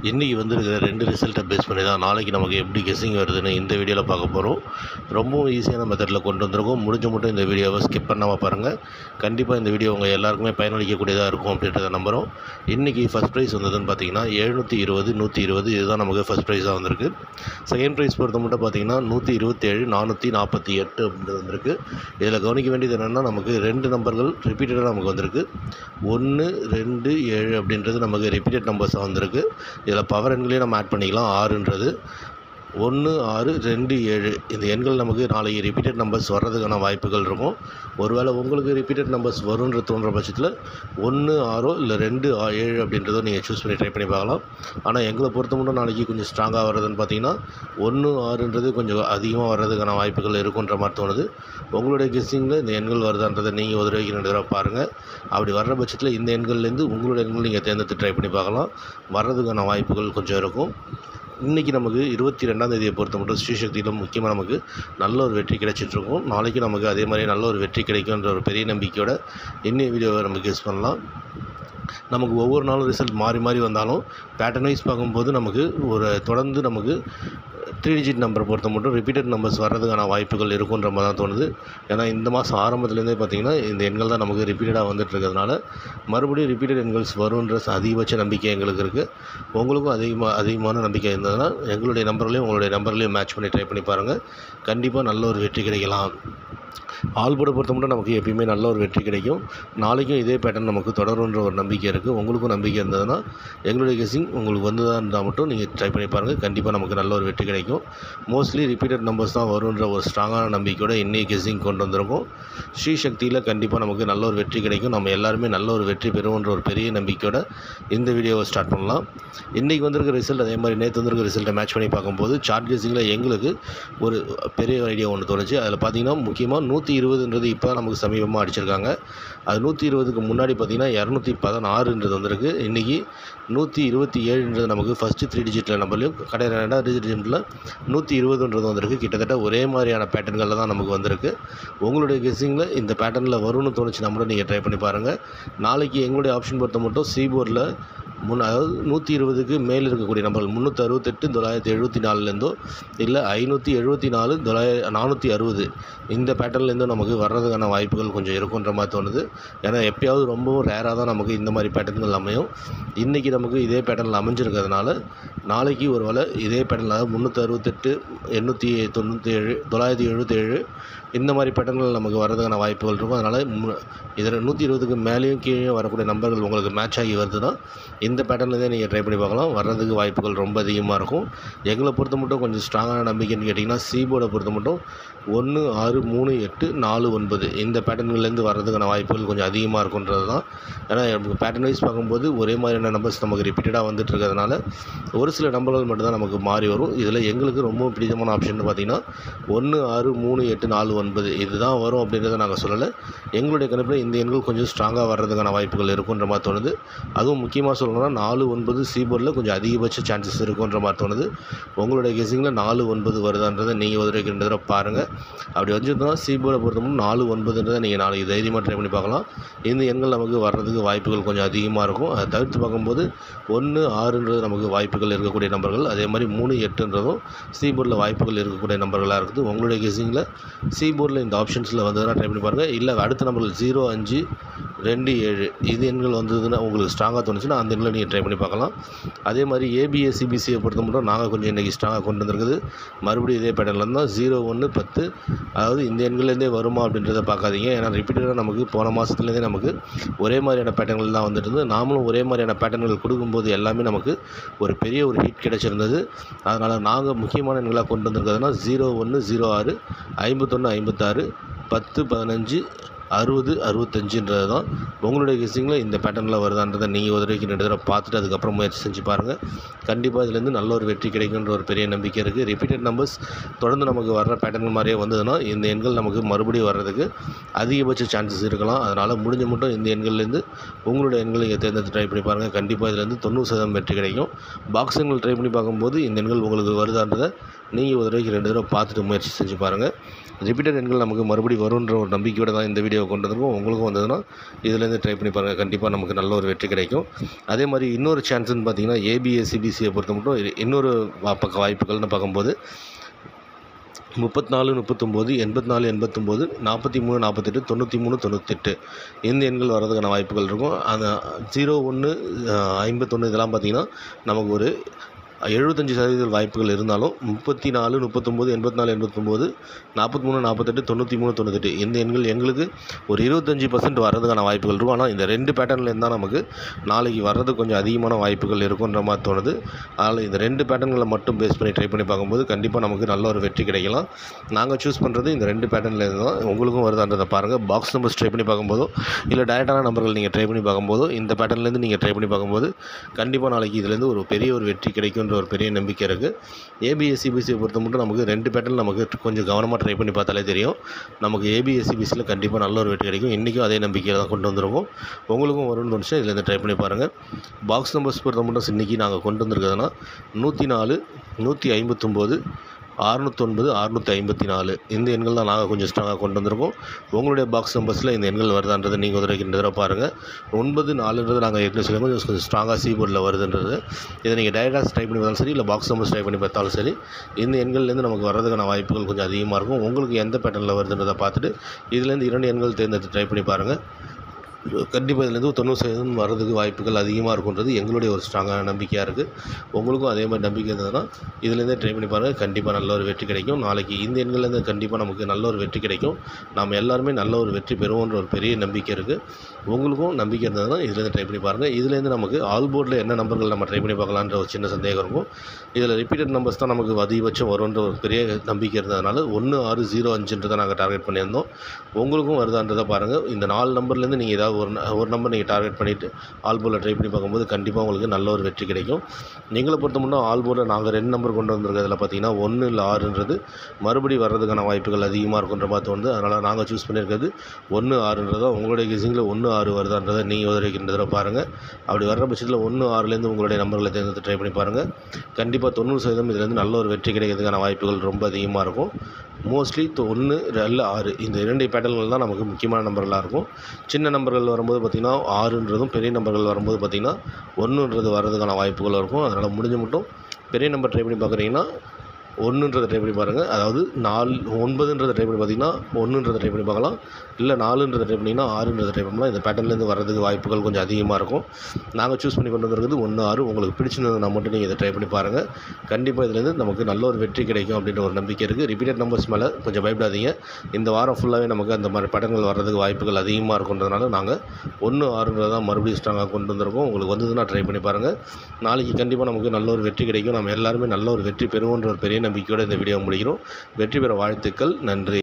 இன்றைக்கி வந்துருக்கிற 2 ரிசல்ட்டை பேஸ் பண்ணி தான் நாளைக்கு நமக்கு எப்படி கெஸ்ஸிங் வருதுன்னு இந்த வீடியோவில் பார்க்க போகிறோம். ரொம்பவும் ஈஸியான மெத்தடில் கொண்டு வந்திருக்கோம். முடிஞ்ச மட்டும் இந்த வீடியோவை ஸ்கிப் பண்ணாமல் பாருங்கள். கண்டிப்பாக இந்த வீடியோ உங்கள் எல்லாருக்குமே பயனளிக்கக்கூடியதாக இருக்கும் அப்படின்றத நம்புகிறோம். இன்றைக்கி ஃபஸ்ட் ப்ரைஸ் வந்ததுன்னு பார்த்தீங்கன்னா 720, 120 இதுதான் நமக்கு ஃபஸ்ட் ப்ரைஸாக வந்திருக்கு. செகண்ட் ப்ரைஸ் பொறுத்த மட்டும் பார்த்தீங்கன்னா 127, 448 அப்படின்றது வந்திருக்கு. இதில் கவனிக்க வேண்டியது என்னென்னா நமக்கு 2 நம்பர்கள் ரிப்பீட்டடாக நமக்கு வந்திருக்கு. 1, 2, 7 அப்படின்றது நமக்கு ரிப்பீட்டட் நம்பர்ஸாக வந்திருக்கு. இதில் பவர் எண்களையும் நம்ம ஆட் பண்ணிக்கலாம். 6ன்றது 1, 6, 2, 7 இந்த எண்கள் நமக்கு நாளைக்கு ரிப்பீட்டட் நம்பர்ஸ் வர்றதுக்கான வாய்ப்புகள் இருக்கும். ஒருவேளை உங்களுக்கு ரிப்பீட்டட் நம்பர்ஸ் வரும்ன்ற தோன்ற பட்சத்தில் 1, 6 இல்லை 2, 7 அப்படின்றத நீங்கள் சூஸ் பண்ணி ட்ரை பண்ணி பார்க்கலாம். ஆனால் எங்களை பொறுத்த மட்டும் நாளைக்கு கொஞ்சம் ஸ்ட்ராங்காக வர்றதுன்னு பார்த்தீங்கன்னா 1, 6ன்றது கொஞ்சம் அதிகமாக வர்றதுக்கான வாய்ப்புகள் இருக்குன்ற மாதிரி தோணுது. உங்களுடைய கெஸ்ஸிங்கில் இந்த எண்கள் வருதான்றதை நீங்கள் ஒரு தடவைக்கு 2 தடவை பாருங்கள். அப்படி வர்ற பட்சத்தில் இந்த எண்கள்லேருந்து உங்களுடைய எண்கள் நீங்கள் தேர்ந்தெடுத்து ட்ரை பண்ணி பார்க்கலாம். வர்றதுக்கான வாய்ப்புகள் கொஞ்சம் இருக்கும். இன்றைக்கி நமக்கு 22ஆம் தேதியை பொறுத்த மட்டும் ஸ்ரீசக்தியில் முக்கியமாக நமக்கு நல்ல ஒரு வெற்றி கிடைச்சிட்ருக்கும். நாளைக்கு நமக்கு அதே மாதிரி நல்ல ஒரு வெற்றி கிடைக்குன்ற ஒரு பெரிய நம்பிக்கையோட இன்னைய வீடியோவை நம்ம கெஸ் பண்ணலாம். நமக்கு ஒவ்வொரு நாளும் ரிசல்ட் மாறி மாறி வந்தாலும் பேட்டர்ன் வைஸ் பார்க்கும்போது நமக்கு ஒரு தொடர்ந்து நமக்கு 3 டிஜிட் நம்பரை பொறுத்த மட்டும் ரிப்பீட்டட் நம்பர்ஸ் வர்றதுக்கான வாய்ப்புகள் இருக்குன்ற மாதிரி தான் தோணுது. ஏன்னா இந்த மாதம் ஆரம்பத்துலேருந்தே பார்த்திங்கன்னா இந்த எண்கள் தான் நமக்கு ரிப்பீட்டடாக வந்துட்டு இருக்கிறதுனால மறுபடியும் ரிப்பீட்டட் எண்கள்ஸ் வரும்ன்ற அதிகபட்ச நம்பிக்கை எங்களுக்கு இருக்குது. உங்களுக்கும் அதிகமான நம்பிக்கை இருந்ததுன்னா எங்களுடைய நம்பர்களையும் உங்களுடைய நம்பர்களையும் மேட்ச் பண்ணி ட்ரை பண்ணி பாருங்கள். கண்டிப்பாக நல்ல ஒரு வெற்றி கிடைக்கலாம். ஆல் போர்டை பொறுத்த மட்டும் நமக்கு எப்பயுமே நல்ல ஒரு வெற்றி கிடைக்கும். நாளைக்கும் இதே பேட்டர்ன் நமக்கு தொடருன்ற ஒரு நம்பிக்கை இருக்குது. உங்களுக்கும் நம்பிக்கை இருந்ததுன்னா எங்களுடைய கெஸ்ஸிங் உங்களுக்கு வந்ததாக இருந்தால் மட்டும் நீங்கள் ட்ரை பண்ணி பாருங்கள். கண்டிப்பாக நமக்கு நல்ல ஒரு வெற்றி கிடைக்கும். மோஸ்ட்லி ரிப்பீட்டட் நம்பர்ஸ் தான் வருன்ற ஒரு ஸ்ட்ராங்கான நம்பிக்கையோட இன்னைக்கு கெஸ்ஸிங் கொண்டு வந்திருக்கோம். ஸ்ரீசக்தியில் கண்டிப்பாக நமக்கு நல்ல ஒரு வெற்றி கிடைக்கும். நம்ம எல்லாருமே நல்ல ஒரு வெற்றி பெறுவோன்ற ஒரு பெரிய நம்பிக்கையோட இந்த வீடியோவை ஸ்டார்ட் பண்ணலாம். இன்றைக்கி வந்திருக்க ரிசல்ட் அதே மாதிரி நேற்று வந்திருக்க ரிசல்ட்டை மேட்ச் பண்ணி பார்க்கும்போது சார்ட் கெஸ்ஸிங்கில் எங்களுக்கு ஒரு பெரிய ஐடியா ஒன்று தோணுச்சு. அதில் பார்த்திங்கன்னா முக்கியமாக 120ன்றது இப்போ தான் நமக்கு சமீபமாக அடிச்சிருக்காங்க. அது 120க்கு முன்னாடி பார்த்திங்கன்னா 216ன்றது வந்திருக்கு. இன்றைக்கி 127ன்றது நமக்கு ஃபஸ்ட்டு 3 டிஜிட்டில் நம்பர்லையும் கடையில் 2வது டிஜிட்டில் 120ன்றது வந்திருக்கு. கிட்டத்தட்ட ஒரே மாதிரியான பேட்டர்ன்களில் தான் நமக்கு வந்திருக்கு. உங்களுடைய கெஸ்ஸிங்கில் இந்த பேட்டர்னில் வரும்னு தோணுச்சுன்னா மட்டும் நீங்கள் ட்ரை பண்ணி பாருங்கள். நாளைக்கு எங்களுடைய ஆப்ஷன் பொறுத்த மட்டும் சீபோர்டில் அதாவது 120க்கு மேல் இருக்கக்கூடிய நம்பர்கள் 368, 974லேருந்தோ இல்லை 574, 460 இந்த பேட்டர்ன்லேருந்தும் நமக்கு வர்றதுக்கான வாய்ப்புகள் கொஞ்சம் இருக்குன்ற மாதிரி தோணுது. ஏன்னா எப்போயாவது ரொம்பவும் ரேராக தான் நமக்கு இந்த மாதிரி பேட்டர்ன்கள் அமையும். இன்றைக்கி நமக்கு இதே பேட்டர்னில் அமைஞ்சிருக்கிறதுனால நாளைக்கு ஒரு வேளை இதே பேட்டர்னில் அதாவது 368, 897, 977 இந்த மாதிரி பேட்டர்ன்கள் நமக்கு வர்றதுக்கான வாய்ப்புகள் இருக்கும். அதனால் இதில் 120க்கு மேலேயும் கீழே வரக்கூடிய நம்பர்கள் உங்களுக்கு மேட்ச் ஆகி வருதுன்னா இந்த பேட்டர்ன்லேருந்தே நீங்கள் ட்ரை பண்ணி பார்க்கலாம். வர்றதுக்கு வாய்ப்புகள் ரொம்ப அதிகமாக இருக்கும். எங்களை பொறுத்த மட்டும் கொஞ்சம் ஸ்ட்ராங்கான நம்பிக்கைன்னு கேட்டிங்கன்னா சீபோர்டை பொறுத்த மட்டும் 1, 6, 3, 8, 4, 9 இந்த பேட்டர்ன்லேருந்து வர்றதுக்கான வாய்ப்புகள் கொஞ்சம் அதிகமாக இருக்குன்றது தான். ஏன்னா பேட்டர்ன் வைஸ் பார்க்கும்போது ஒரே மாதிரியான நம்பர்ஸ் நமக்கு ரிப்பீட்டடாக வந்துட்டு இருக்கிறதுனால ஒரு சில நம்பர்கள் மட்டும்தான் நமக்கு மாறி வரும். இதில் எங்களுக்கு ரொம்ப பிடித்தமான ஆப்ஷன் பார்த்திங்கன்னா 1, 6, 3, 8, 4, 9 இதுதான் வரும் அப்படின்றத நாங்கள் சொல்லலை. எங்களுடைய கணிப்பில் இந்த எண்கள் கொஞ்சம் ஸ்ட்ராங்காக வர்றதுக்கான வாய்ப்புகள் இருக்குன்ற மாதிரி தோணுது. அதுவும் முக்கியமாக சொல்லணும்னா 4, 9 சீபோர்டில் கொஞ்சம் அதிகபட்ச சான்சஸ் இருக்குன்ற மாதிரி தோணுது. உங்களுடைய கெஸ்ஸிங்கில் 4, 9 வருதான்றதை நீங்கள் ஒரு 2 தடவை பாருங்கள். அப்படி வச்சுருந்தோம்னா சீபோர்டை பொறுத்தவரை 4, 9ன்றதை நீங்கள் நாளைக்கு தைரியமாக ட்ரை பண்ணி பார்க்கலாம். இந்த எண்கள் நமக்கு வர்றதுக்கு வாய்ப்புகள் கொஞ்சம் அதிகமாக இருக்கும். அதை தவிர்த்து பார்க்கும்போது 1, 6ன்றது நமக்கு வாய்ப்புகள் இருக்கக்கூடிய நம்பர்கள். அதே மாதிரி 3, 8ன்றதும் சீபோர்டில் வாய்ப்புகள் இருக்கக்கூடிய நம்பர்களாக இருக்குது. உங்களுடைய கெஸ்ஸிங்கில் சீபோர்டில் இந்த ஆப்ஷன்ஸில் வந்ததுன்னா ட்ரை பண்ணி பாருங்கள். இல்லை அடுத்த நம்பர்கள் 0, 5, 2, 7 இது எண்கள் வந்ததுன்னா உங்களுக்கு ஸ்ட்ராங்காக தோணுச்சுன்னா அந்த எண்களை நீங்கள் ட்ரை பண்ணி பார்க்கலாம். அதே மாதிரி ஏபிஏ சிபிசியை பொறுத்த மட்டும் நாங்கள் கொஞ்சம் இன்றைக்கி ஸ்ட்ராங்காக கொண்டு வந்திருக்குது. மறுபடியும் இதே பேட்டர்னில் தான் 0, 1, 10 அதாவது இந்த எண்கள்லேருந்தே வருமா அப்படின்றத பார்க்காதீங்க. ஏன்னா ரிப்பீட்டடாக நமக்கு போன மாதத்துலேருந்தே நமக்கு ஒரே மாதிரியான பேட்டர்ன்கள் தான் வந்துட்டு இருந்தது. நாமளும் ஒரே மாதிரியான பேட்டர்ன்கள் கொடுக்கும்போது எல்லாமே நமக்கு ஒரு பெரிய ஒரு ஹிட் கிடச்சிருந்தது. அதனால் நாங்கள் முக்கியமான எண்களாக கொண்டு வந்திருக்கிறதுனா 0, 1, 0, 6, 51, 56, 10, 15, 60, 65ன்றது தான். உங்களுடைய கெஸ்ஸிங்கில் இந்த பேட்டர்னில் வருதான்றதை நீங்கள் ஒரு தடவைக்கு 2 தடவை பார்த்துட்டு அதுக்கப்புறம் முயற்சி செஞ்சு பாருங்கள். கண்டிப்பாக இதுலேருந்து நல்ல ஒரு வெற்றி கிடைக்குன்ற ஒரு பெரிய நம்பிக்கை இருக்குது. ரிப்பீட்டட் நம்பர்ஸ் தொடர்ந்து நமக்கு வர்ற பேட்டர்ன் மாதிரியே வந்ததுன்னா இந்த எண்கள் நமக்கு மறுபடியும் வர்றதுக்கு அதிகபட்ச சான்சஸ் இருக்கலாம். அதனால் முடிஞ்ச மட்டும் இந்த எண்கள்லேருந்து உங்களுடைய எண்களை நீங்கள் தேர்ந்தெடுத்து ட்ரை பண்ணி பாருங்கள். கண்டிப்பாக இதுலேருந்து 90% வெற்றி கிடைக்கும். பாக்ஸ் எண்கள் ட்ரை பண்ணி பார்க்கும்போது இந்த எண்கள் உங்களுக்கு வருதான்றதை நீங்கள் ஒரு தடவைக்கு 2 தடவை பார்த்துட்டு முயற்சி செஞ்சு பாருங்கள். ரிப்பீட்டட் எண்கள் நமக்கு மறுபடியும் வருன்ற ஒரு நம்பிக்கையோடு தான் இந்த வீடியோவை கொண்டு வந்திருக்கோம். உங்களுக்கும் வந்ததுன்னா இதுலேருந்து ட்ரை பண்ணி பாருங்கள், கண்டிப்பாக நமக்கு நல்ல ஒரு வெற்றி கிடைக்கும். அதே மாதிரி இன்னொரு சான்ஸ்ன்னு பார்த்தீங்கன்னா ஏபிஎஸ்சிபிசியை பொறுத்த மட்டும் இன்னொரு பக்க வாய்ப்புகள்னு பார்க்கும்போது 34 39 84 89 43 48 93 98 இந்த எண்கள் வர்றதுக்கான வாய்ப்புகள் இருக்கும். அந்த 01 51 இதெல்லாம் பார்த்திங்கன்னா நமக்கு ஒரு 75% வாய்ப்புகள் இருந்தாலும் 34 39 84 89 43 48 93 98 இந்த எண்கள் எங்களுக்கு ஒரு 25% வர்றதுக்கான வாய்ப்புகள் இருக்கும். ஆனால் இந்த 2 பேட்டர்னில் இருந்தால் நமக்கு நாளைக்கு வர்றது கொஞ்சம் அதிகமான வாய்ப்புகள் இருக்குன்ற மாதிரி தோணுது. அதனால் இந்த 2 பேட்டர்ன்களை மட்டும் பேஸ் பண்ணி ட்ரை பண்ணி பார்க்கும்போது கண்டிப்பாக நமக்கு நல்ல ஒரு வெற்றி கிடைக்கலாம். நாங்கள் சூஸ் பண்ணுறது இந்த 2 பேட்டர்னில் இருந்து தான். உங்களுக்கும் வருதான்றதை பாருங்கள். பாக்ஸ் நம்பர்ஸ் ட்ரை பண்ணி பார்க்கும்போதோ இல்லை டைரெக்டான நம்பர்கள் நீங்கள் ட்ரை பண்ணி பார்க்கும்போதோ இந்த பேட்டர்ன்லேருந்து நீங்கள் ட்ரை பண்ணி பார்க்கும்போது கண்டிப்பாக நாளைக்கு இதுலேருந்து ஒரு பெரிய ஒரு வெற்றி கிடைக்குன்ற ஒரு பெரிய நம்பிக்கை இருக்குது. ஏபிஎஸ்சிபிசியை பொறுத்த மட்டும் நமக்கு 2 பேட்டர்ன் நமக்கு கொஞ்சம் கவனமாக ட்ரை பண்ணி பார்த்தாலே தெரியும். நமக்கு ஏபிஎஸ்சிபிசியில் கண்டிப்பாக நல்ல ஒரு வெற்றி கிடைக்கும். இன்றைக்கும் அதே நம்பிக்கையில் தான் கொண்டு வந்திருக்கோம். உங்களுக்கும் வரும்னு தோணுச்சு இதுலேருந்து ட்ரை பண்ணி பாருங்கள். பாக்ஸ் நம்பர்ஸ் பொறுத்த மட்டும் இன்றைக்கி நாங்கள் கொண்டு வந்திருக்கிறதுனா 104 159 609 654 இந்த எண்கள் தான் நாங்கள் கொஞ்சம் ஸ்ட்ராங்காக கொண்டு வந்திருக்கோம். உங்களுடைய பாக்ஸ் நம்பர்ஸில் இந்த எண்கள் வருதான்றது நீங்கள் உதவிக்கின்றதை பாருங்கள். 9 4ன்றது நாங்கள் ஏற்கனவே சொல்லுவோம் கொஞ்சம் ஸ்ட்ராங்காக சீபோர்டில் வருதுன்றது. இதை நீங்கள் டைரெக்டாக ட்ரை பண்ணி பார்த்தாலும் சரி இல்லை பாக்ஸ் நம்பர்ஸ் ட்ரை பண்ணி பார்த்தாலும் சரி இந்த எண்கள்லேருந்து நமக்கு வர்றதுக்கான வாய்ப்புகள் கொஞ்சம் அதிகமாக இருக்கும். உங்களுக்கு எந்த பேட்டர்னில் வருதுன்றதை பார்த்துட்டு இதுலேருந்து 2 எண்கள் தேர்ந்தெடுத்து ட்ரை பண்ணி பாருங்கள். கண்டிப்பாக இதுலேருந்து 90% வர்றதுக்கு வாய்ப்புகள் அதிகமாக இருக்குன்றது எங்களுடைய ஒரு ஸ்ட்ராங்கான நம்பிக்கையாக இருக்குது. உங்களுக்கும் அதே மாதிரி நம்பிக்கை இருந்ததுன்னா இதுலேருந்தே ட்ரை பண்ணி பாருங்கள், கண்டிப்பாக நல்ல ஒரு வெற்றி கிடைக்கும். நாளைக்கு இந்த எண்கள்லேருந்து கண்டிப்பாக நமக்கு நல்ல ஒரு வெற்றி கிடைக்கும். நாம் எல்லாருமே நல்ல ஒரு வெற்றி பெறுவோன்ற ஒரு பெரிய நம்பிக்கை இருக்குது. உங்களுக்கும் நம்பிக்கை இருந்ததுன்னா இதுலேருந்து ட்ரை பண்ணி பாருங்கள். இதுலேருந்து நமக்கு ஆல் போர்டில் என்ன நம்பர்கள் நம்ம ட்ரை பண்ணி பார்க்கலான்ற ஒரு சின்ன சந்தேகம் இருக்கும். இதில் ரிப்பீட்டட் நம்பர்ஸ் தான் நமக்கு அதிகபட்சம் வரும்ன்ற ஒரு பெரிய நம்பிக்கை இருந்ததுனால 1605ன்றதை நாங்கள் டார்கெட் பண்ணியிருந்தோம். உங்களுக்கும் வருதான்றதை பாருங்கள். இந்த 4 நம்பர்லேருந்து நீங்கள் ஏதாவது ஒரு நம்பர் நீங்கள் டார்கெட் பண்ணிவிட்டு ஆல் போர்டில் ட்ரை பண்ணி பார்க்கும்போது கண்டிப்பாக உங்களுக்கு நல்ல ஒரு வெற்றி கிடைக்கும். நீங்களை பொறுத்த மட்டும் ஆல் போர்டில் நாங்கள் 2 நம்பர் கொண்டு வந்திருக்கிறதுல பார்த்தீங்கன்னா 1 இல்லை 6ன்றது மறுபடி வர்றதுக்கான வாய்ப்புகள் அதிகமாக இருக்குன்ற மாதிரி தோணுது. அதனால் நாங்கள் சூஸ் பண்ணியிருக்கிறது 1 6ன்றதோ உங்களுடைய கெஸிங்கில் 1 6 வருதான்றதை நீங்கள் உதவிக்கின்றதை பாருங்கள். அப்படி வர்ற பட்சத்தில் 1 6லேருந்து உங்களுடைய நம்பர்களை தேர்ந்தெடுத்து ட்ரை பண்ணி பாருங்கள். கண்டிப்பாக 90% இதுலேருந்து நல்ல ஒரு வெற்றி கிடைக்கிறதுக்கான வாய்ப்புகள் ரொம்ப அதிகமாக இருக்கும். மோஸ்ட்லி 1 இல்லை 6 இந்த 2 பேட்டர்ன்கள் தான் நமக்கு முக்கியமான நம்பர்களாக இருக்கும். சின்ன நம்பர்கள் வரும்போது பார்த்திங்கன்னா 6ன்றதும் பெரிய நம்பர்கள் வரும்போது பார்த்திங்கன்னா 1ன்றது வர்றதுக்கான வாய்ப்புகள் இருக்கும். அதனால் முடிஞ்ச மட்டும் பெரிய நம்பர் ட்ரை பண்ணி பார்க்குறீங்கன்னா 1ன்றதை ட்ரை பண்ணி பாருங்கள். அதாவது 9ன்றதை ட்ரை பண்ணி பார்த்தீங்கன்னா 1ன்றதை ட்ரை பண்ணி பார்க்கலாம். இல்லை 4ன்றதை ட்ரை பண்ணிங்கன்னா 6ன்றதை ட்ரை பண்ணலாம். இந்த பேட்டர்ன்லேருந்து வர்றதுக்கு வாய்ப்புகள் கொஞ்சம் அதிகமாக இருக்கும். நாங்கள் சூஸ் பண்ணி கொண்டு வந்திருக்கிறது 1 6. உங்களுக்கு பிடிச்சிருந்ததுனா மட்டும் நீங்கள் இதை ட்ரை பண்ணி பாருங்கள். கண்டிப்பாக இதுலேருந்து நமக்கு நல்ல ஒரு வெற்றி கிடைக்கும் அப்படின்ற ஒரு நம்பிக்கை இருக்குது. ரிப்பீட்டட் நம்பர்ஸ் மேலே கொஞ்சம் பயப்படாதீங்க. இந்த வாரம் ஃபுல்லாகவே நமக்கு அந்த மாதிரி பேட்டர்ன்கள் வர்றதுக்கு வாய்ப்புகள் அதிகமாக இருக்குன்றதுனால நாங்கள் 1 6ன்றதை தான் மறுபடியும் ஸ்ட்ராங்காக கொண்டு வந்திருக்கோம். உங்களுக்கு வந்ததுன்னா ட்ரை பண்ணி பாருங்கள். நாளைக்கு கண்டிப்பாக நமக்கு நல்ல ஒரு வெற்றி கிடைக்கும். நம்ம எல்லாருமே நல்ல ஒரு வெற்றி பெறுவோன்ற ஒரு பெரிய நம்பிக்கையோடு இந்த வீடியோ முடிக்கிறோம். வெற்றி பெற வாழ்த்துக்கள். நன்றி.